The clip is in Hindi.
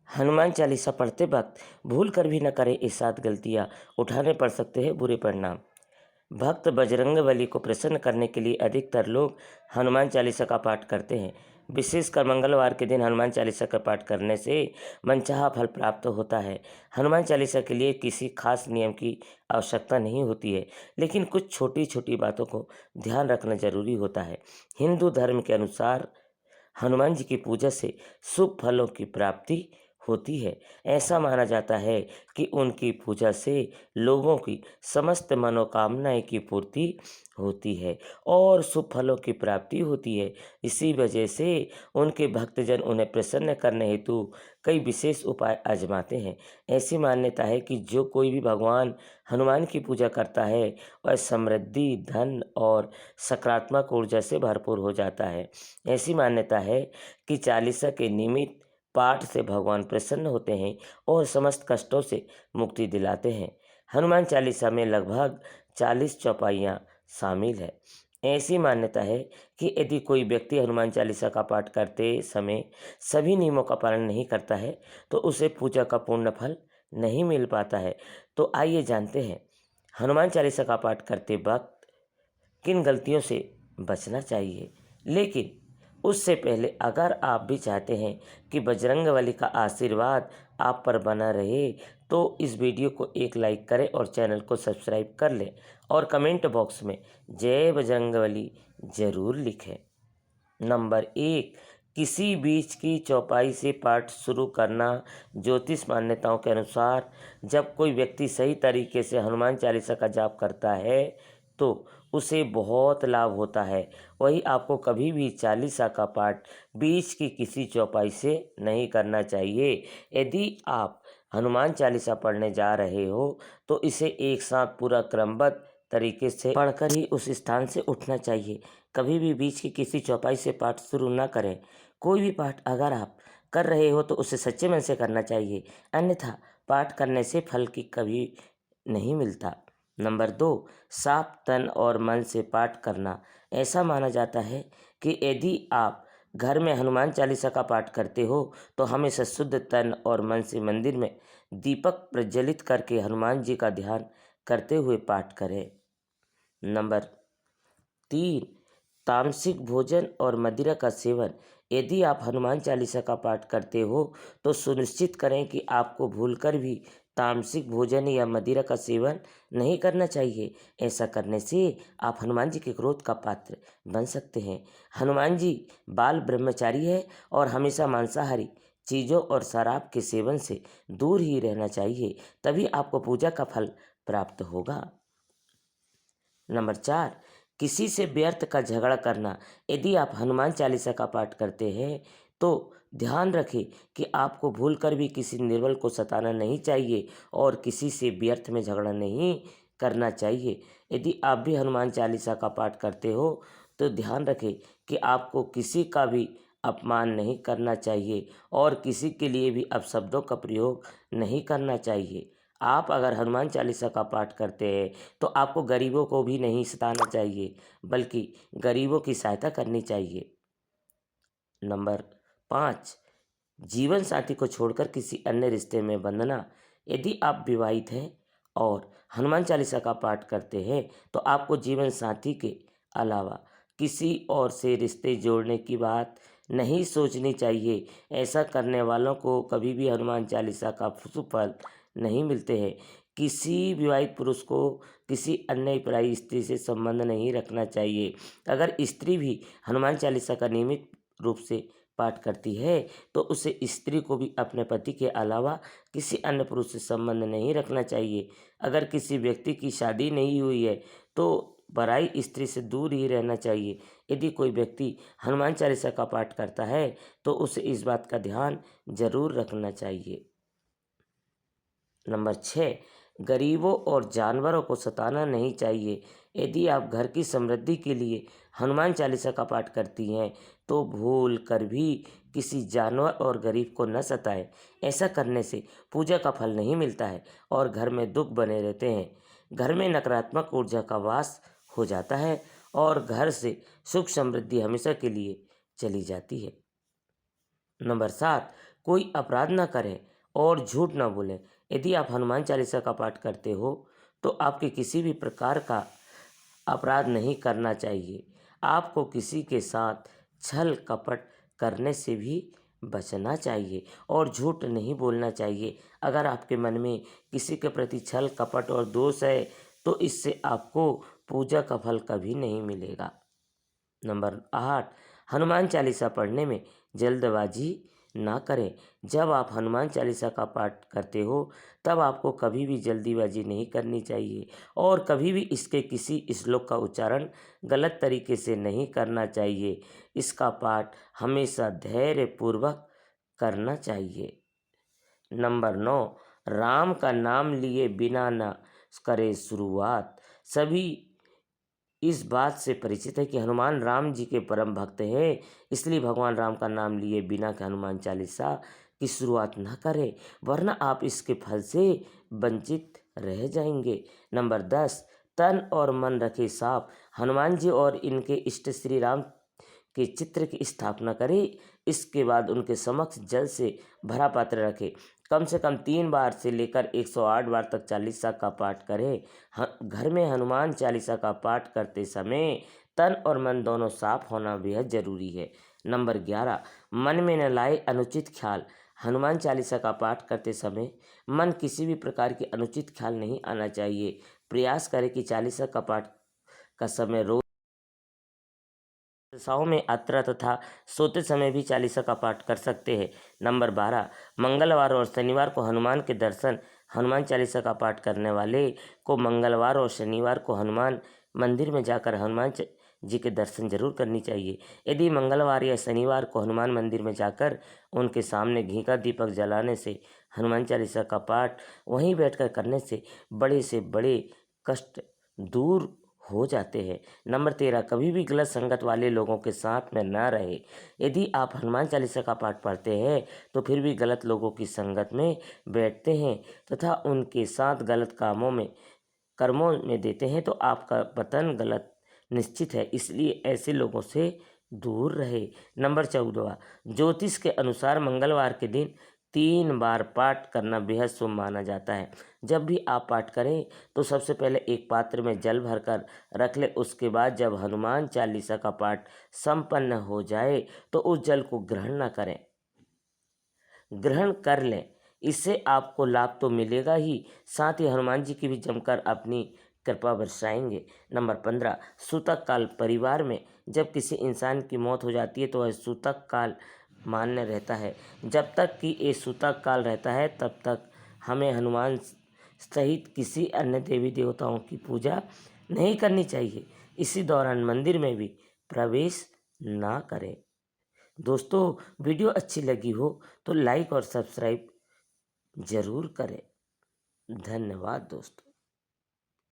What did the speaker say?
हनुमान चालीसा पढ़ते वक्त भूल कर भी न करें ये 7 गलतियाँ, उठाने पड़ सकते हैं बुरे परिणाम। भक्त बजरंगबली को प्रसन्न करने के लिए अधिकतर लोग हनुमान चालीसा का पाठ करते हैं। विशेषकर मंगलवार के दिन हनुमान चालीसा का पाठ करने से मनचाहा फल प्राप्त होता है। हनुमान चालीसा के लिए किसी खास नियम की आवश्यकता नहीं होती है, लेकिन कुछ छोटी छोटी बातों को ध्यान रखना जरूरी होता है। हिंदू धर्म के अनुसार हनुमान जी की पूजा से शुभ फलों की प्राप्ति होती है। ऐसा माना जाता है कि उनकी पूजा से लोगों की समस्त मनोकामनाएं की पूर्ति होती है और शुभ फलों की प्राप्ति होती है। इसी वजह से उनके भक्तजन उन्हें प्रसन्न करने हेतु कई विशेष उपाय आजमाते हैं। ऐसी मान्यता है कि जो कोई भी भगवान हनुमान की पूजा करता है वह समृद्धि, धन और सकारात्मक ऊर्जा से भरपूर हो जाता है। ऐसी मान्यता है कि चालीसा के निमित्त पाठ से भगवान प्रसन्न होते हैं और समस्त कष्टों से मुक्ति दिलाते हैं। हनुमान चालीसा में लगभग 40 चौपाइयाँ शामिल है। ऐसी मान्यता है कि यदि कोई व्यक्ति हनुमान चालीसा का पाठ करते समय सभी नियमों का पालन नहीं करता है तो उसे पूजा का पूर्ण फल नहीं मिल पाता है। तो आइए जानते हैं हनुमान चालीसा का पाठ करते वक्त किन गलतियों से बचना चाहिए। लेकिन उससे पहले अगर आप भी चाहते हैं कि बजरंगबली का आशीर्वाद आप पर बना रहे तो इस वीडियो को एक लाइक करें और चैनल को सब्सक्राइब कर लें और कमेंट बॉक्स में जय बजरंगबली जरूर लिखें। नंबर 1, किसी बीच की चौपाई से पाठ शुरू करना। ज्योतिष मान्यताओं के अनुसार जब कोई व्यक्ति सही तरीके से हनुमान चालीसा का जाप करता है तो उसे बहुत लाभ होता है। वही आपको कभी भी चालीसा का पाठ बीच की किसी चौपाई से नहीं करना चाहिए। यदि आप हनुमान चालीसा पढ़ने जा रहे हो तो इसे एक साथ पूरा क्रमबद्ध तरीके से पढ़कर ही उस स्थान से उठना चाहिए। कभी भी बीच की किसी चौपाई से पाठ शुरू ना करें। कोई भी पाठ अगर आप कर रहे हो तो उसे सच्चे मन से करना चाहिए, अन्यथा पाठ करने से फल की कभी नहीं मिलता। नंबर 2, साफ तन और मन से पाठ करना। ऐसा माना जाता है कि यदि आप घर में हनुमान चालीसा का पाठ करते हो तो हमेशा शुद्ध तन और मन से मंदिर में दीपक प्रज्वलित करके हनुमान जी का ध्यान करते हुए पाठ करें। नंबर 3, तामसिक भोजन और मदिरा का सेवन। यदि आप हनुमान चालीसा का पाठ करते हो तो सुनिश्चित करें कि आपको भूलकर भी तामसिक भोजन या मदिरा का सेवन नहीं करना चाहिए। ऐसा करने से आप हनुमान जी के क्रोध का पात्र बन सकते हैं। हनुमान जी बाल ब्रह्मचारी है और हमेशा मांसाहारी चीज़ों और शराब के सेवन से दूर ही रहना चाहिए, तभी आपको पूजा का फल प्राप्त होगा। नंबर 4, किसी से व्यर्थ का झगड़ा करना। यदि आप हनुमान चालीसा का पाठ करते हैं तो ध्यान रखें कि आपको भूलकर भी किसी निर्बल को सताना नहीं चाहिए और किसी से व्यर्थ में झगड़ा नहीं करना चाहिए। यदि आप भी हनुमान चालीसा का पाठ करते हो तो ध्यान रखें कि आपको किसी का भी अपमान नहीं करना चाहिए और किसी के लिए भी अपशब्दों का प्रयोग नहीं करना चाहिए। आप अगर हनुमान चालीसा का पाठ करते हैं तो आपको गरीबों को भी नहीं सताना चाहिए, बल्कि गरीबों की सहायता करनी चाहिए। नंबर 5, जीवन साथी को छोड़कर किसी अन्य रिश्ते में बंधना। यदि आप विवाहित हैं और हनुमान चालीसा का पाठ करते हैं तो आपको जीवन साथी के अलावा किसी और से रिश्ते जोड़ने की बात नहीं सोचनी चाहिए। ऐसा करने वालों को कभी भी हनुमान चालीसा का शुभ फल नहीं मिलते हैं। किसी विवाहित पुरुष को किसी अन्य पराई स्त्री से संबंध नहीं रखना चाहिए। अगर स्त्री भी हनुमान चालीसा का नियमित रूप से पाठ करती है तो उसे स्त्री को भी अपने पति के अलावा किसी अन्य पुरुष से संबंध नहीं रखना चाहिए। अगर किसी व्यक्ति की शादी नहीं हुई है तो पराई स्त्री से दूर ही रहना चाहिए। यदि कोई व्यक्ति हनुमान चालीसा का पाठ करता है तो उसे इस बात का ध्यान जरूर रखना चाहिए। नंबर 6, गरीबों और जानवरों को सताना नहीं चाहिए। यदि आप घर की समृद्धि के लिए हनुमान चालीसा का पाठ करती हैं तो भूल कर भी किसी जानवर और गरीब को न सताएं। ऐसा करने से पूजा का फल नहीं मिलता है और घर में दुख बने रहते हैं। घर में नकारात्मक ऊर्जा का वास हो जाता है और घर से सुख समृद्धि हमेशा के लिए चली जाती है। नंबर 7, कोई अपराध न करें और झूठ न बोलें। यदि आप हनुमान चालीसा का पाठ करते हो तो आपके किसी भी प्रकार का अपराध नहीं करना चाहिए। आपको किसी के साथ छल कपट करने से भी बचना चाहिए और झूठ नहीं बोलना चाहिए। अगर आपके मन में किसी के प्रति छल कपट और दोष है तो इससे आपको पूजा का फल कभी नहीं मिलेगा। नंबर 8, हनुमान चालीसा पढ़ने में जल्दबाजी ना करें। जब आप हनुमान चालीसा का पाठ करते हो तब आपको कभी भी जल्दीबाजी नहीं करनी चाहिए और कभी भी इसके किसी श्लोक का उच्चारण गलत तरीके से नहीं करना चाहिए। इसका पाठ हमेशा धैर्यपूर्वक करना चाहिए। नंबर 9, राम का नाम लिए बिना न करे शुरुआत। सभी इस बात से परिचित है कि हनुमान राम जी के परम भक्त हैं, इसलिए भगवान राम का नाम लिए बिना के हनुमान चालीसा की शुरुआत न करें, वरना आप इसके फल से वंचित रह जाएंगे। नंबर 10, तन और मन रखे साफ। हनुमान जी और इनके इष्ट श्री राम के चित्र की स्थापना करें। इसके बाद उनके समक्ष जल से भरा पात्र रखें। कम से कम 3 बार से लेकर 108 बार तक चालीसा का पाठ करें। घर में हनुमान चालीसा का पाठ करते समय तन और मन दोनों साफ होना बेहद जरूरी है। नंबर 11, मन में न लाए अनुचित ख्याल। हनुमान चालीसा का पाठ करते समय मन किसी भी प्रकार के अनुचित ख्याल नहीं आना चाहिए। प्रयास करें कि चालीसा का पाठ का समय रोज दिशाओं में यात्रा तथा सोते समय भी चालीसा का पाठ कर सकते हैं। नंबर 12, मंगलवार और शनिवार को हनुमान के दर्शन। हनुमान चालीसा का पाठ करने वाले को मंगलवार और शनिवार को हनुमान मंदिर में जाकर हनुमान जी के दर्शन जरूर करनी चाहिए। यदि मंगलवार या शनिवार को हनुमान मंदिर में जाकर उनके सामने घी का दीपक जलाने से हनुमान चालीसा का पाठ वहीं बैठकर करने से बड़े कष्ट दूर हो जाते हैं। नंबर 13, कभी भी गलत संगत वाले लोगों के साथ में न रहे। यदि आप हनुमान चालीसा का पाठ पढ़ते हैं तो फिर भी गलत लोगों की संगत में बैठते हैं तथा उनके साथ गलत कर्मों में देते हैं तो आपका पतन गलत निश्चित है, इसलिए ऐसे लोगों से दूर रहे। नंबर 14, ज्योतिष के अनुसार मंगलवार के दिन 3 बार पाठ करना बेहद शुभ माना जाता है। जब भी आप पाठ करें तो सबसे पहले एक पात्र में जल भरकर रख लें। उसके बाद जब हनुमान चालीसा का पाठ संपन्न हो जाए तो उस जल को ग्रहण कर लें। इससे आपको लाभ तो मिलेगा ही, साथ ही हनुमान जी की भी जमकर अपनी कृपा बरसाएंगे। नंबर 15, सूतक काल। परिवार में जब किसी इंसान की मौत हो जाती है तो वह सूतक काल मान्य रहता है। जब तक कि ये सूतक काल रहता है तब तक हमें हनुमान सहित किसी अन्य देवी देवताओं की पूजा नहीं करनी चाहिए। इसी दौरान मंदिर में भी प्रवेश ना करें। दोस्तों, वीडियो अच्छी लगी हो तो लाइक और सब्सक्राइब जरूर करें। धन्यवाद दोस्तों।